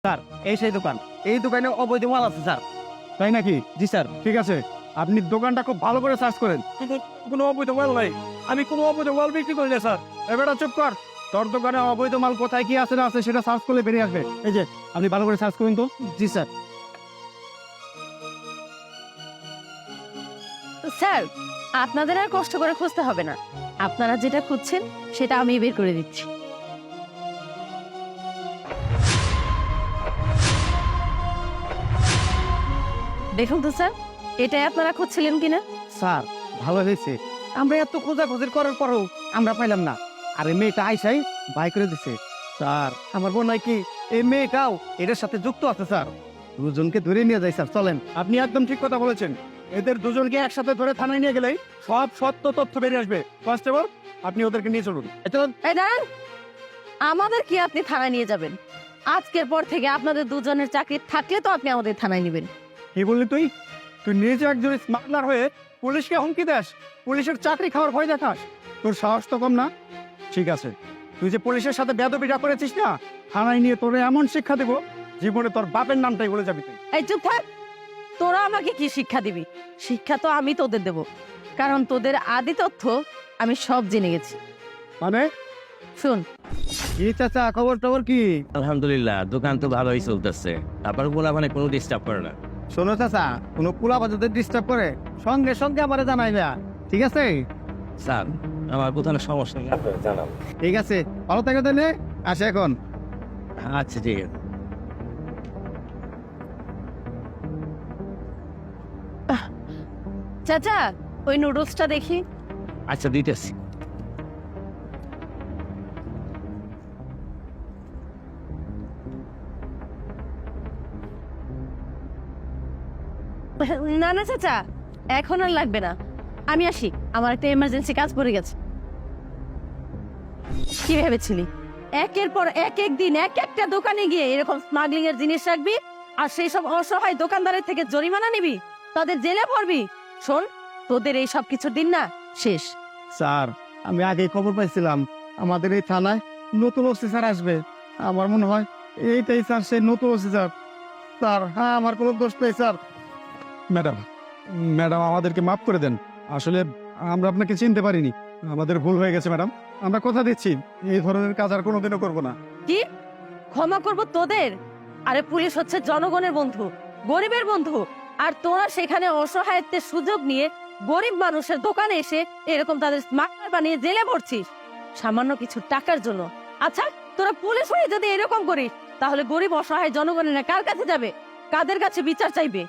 Sir এই সেই দোকান, এই দোকানে অবৈধ মাল আছে স্যার। তাই নাকি? জি স্যার। ঠিক আছে, আপনি দোকানটা খুব ভালো করে সার্চ করেন। কোনো অবৈধ মাল নাই, আমি কোনো অবৈধ মাল বিক্রি করি না স্যার। এবারে চুপ কর। তোর দোকানে অবৈধ মাল কোথায় কি আছে না আছে সেটা সার্চ করলে বেরিয়ে আসবে। এই যে আপনি ভালো করে সার্চ করুন তো। জি স্যার। স্যার, আপনাদের আর কষ্ট করে খুঁজতে হবে না। আপনারা যেটা খুঁজছেন সেটা আমি বের করে দিচ্ছি। দেখুন তো স্যার, এটাই আপনারা খুঁজছিলেন কিনা? স্যার ভালো হয়েছে, আমরা এত খোঁজাখুঁজির করার পরেও আমরা পাইলাম না। আর এই মেয়েটা আইসাই বাই করে দিছে। স্যার আমার বোন নাই কি এই মেয়েটাও এটার সাথে যুক্ত আছে স্যার। দুজনকে ধরে নিয়ে যাই স্যার, চলেন। আপনি একদম ঠিক কথা বলেছেন। এদের দুজনকে একসাথে ধরে থানায় নিয়ে গেলেই সব সত্য তথ্য বেরিয়ে আসবে। কনস্টেবল, আপনি ওদেরকে নিয়ে চলুন। চলুন। এই দাঁড়ান, আমাদের কি আপনি থানায় নিয়ে যাবেন? আজকের পর থেকে আপনাদের দুজনের চাকরি থাকলে তো আপনি আমাদের থানায় নেবেন। কি বললি তুই? তুই নিজে একজন স্মাগলার হয়ে পুলিশকে হুমকি দেস, পুলিশের চাকরি খাওয়ার ভয় দেখাস। তোর সাহস তো কম না। ঠিক আছে, তুই যে পুলিশের সাথে বেয়াদবিটা করেছিস না, থানায় নিয়ে তোরে এমন শিক্ষা দেবো জীবনে তোর বাপের নামটাই বলে যাবি তুই। এই চুপ থাক। তোরা আমাকে কি শিক্ষা দিবি? শিক্ষা তো আমি তোদের দেব, কারণ তোদের আদি তথ্য আমি সব জেনে গেছি। মানে শুন, কি চাচা, খবর টবর কি? আলহামদুলিল্লাহ, দোকান তো ভালোই চলতেছে। আপনার বলা মানে কোনো ডিস্টার্ব করে না। শোনো চাচা, কোনো পোলা বাজাতে ডিস্টার্ব করে সঙ্গে সঙ্গে আমারে জানাইবে, ঠিক আছে? স্যার, আমার কোথাও সমস্যা নেই, আপনার জানাবো। ঠিক আছে, ভালো থাকো তাহলে, আসে এখন। আচ্ছা ঠিক আছে। চাচা ওই নুডলসটা দেখি। আচ্ছা দিতেছি। না না চাচা, এখন আর লাগবে না, আমি আসি, আমার একটা এমার্জেন্সি কাজ পড়ে গেছে। কি ভেবেছিলি একের পর এক দিন এক একটা দোকানে গিয়ে এরকম স্মাগলিং এর জিনিস রাখবি আর সেই সব অসহায় দোকানদারের থেকে জরিমানা নিবি, তাদের জেলে পড়বি? শোন, তোদের এই সব কিছুর দিন না শেষ। স্যার আমি আগে খবর পাইছিলাম আমাদের এই থানায় নতুন ওসি স্যার আসবে। আমার মনে হয় এইটাই স্যার সেই নতুন ওসি স্যার। স্যার হ্যাঁ, আমার কোনো দোষ নেই স্যার। ম্যাডাম, ম্যাডাম আমাদেরকে মাফ করে দেন। আসলে আমরা আপনাকে চিনতে পারিনি, আমাদের ভুল হয়ে গেছে ম্যাডাম। আমরা কথা দিচ্ছি এই ধরনের কাজ আর কোনোদিনও করবো না। কি ক্ষমা করব তোদের? আরে পুলিশ হচ্ছে জনগণের বন্ধু, গরিবের বন্ধু, আর তোরা সেখানে অসহায়ত্বের সুযোগ নিয়ে গরিব মানুষের দোকানে এসে এরকম তাদের স্মাগলার বানিয়ে জেলে পড়ছিস সামান্য কিছু টাকার জন্য। আচ্ছা, তোরা পুলিশ হয়ে যদি এরকম করিস তাহলে গরিব অসহায় জনগণেরা কার কাছে যাবে, কাদের কাছে বিচার চাইবে?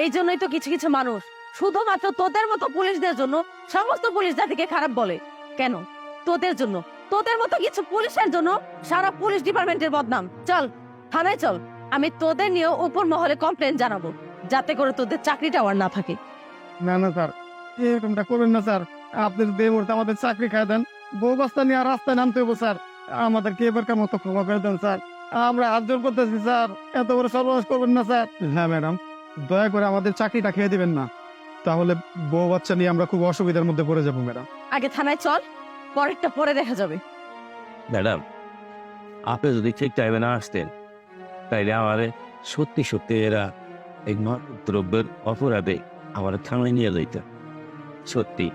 এই জন্যই তো কিছু কিছু মানুষ শুধুমাত্র তোদের মতো পুলিশদের জন্য সমস্ত পুলিশ জাতিকে খারাপ বলে। কেন? তোদের জন্য, তোদের মতো কিছু পুলিশের জন্য সারা পুলিশ ডিপার্টমেন্টের বদনাম। চল থানায় চল, আমি তোদের নিয়ে উপর মহলে কমপ্লেন জানাবো, যাতে করে তোদের চাকরিটা আর না থাকে। না না স্যার, এরকমটা করবেন না স্যার। আপনার দেহ মুহূর্তে আমাদের চাকরি খাই দেন, বউ বাস্তা নিয়ে আর রাস্তায় নামতে হবো স্যার। আমাদেরকে এবারকার মতো ক্ষমা করে দেন স্যার, আমরা হাত জোর করতেছি স্যার। এত বড় সর্বনাশ করবেন না স্যার। হ্যাঁ ম্যাডাম, দয়া করে আমাদের চাকরিটা খেয়ে দিবেন না, তাহলে বউ বাচ্চা নিয়ে আমরা খুব অসুবিধার মধ্যে পড়ে যাবো ম্যাডাম। আগে থানায় চল, পরেরটা পরে দেখা যাবে। ম্যাডাম, আপনি যদি ঠিক টাইমে না আসতেন তাইলে আমারে সত্যি সত্যি এরা এই মাদক দ্রব্যের অপরাধে আমার থানায় নিয়ে যাইত। সত্যি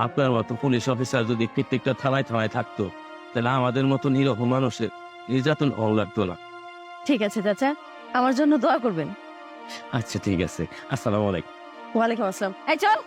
আপনার মতো পুলিশ অফিসার যদি প্রত্যেকটা থানায় থানায় থাকতো তাহলে আমাদের মতো নিরহ মানুষের নির্যাতন হওয়া লাগতো না। ঠিক আছে চাচা, আমার জন্য দোয়া করবেন। আচ্ছা ঠিক আছে, আসসালামু আলাইকুম। ওয়ালাইকুম আসসালাম। এই চল।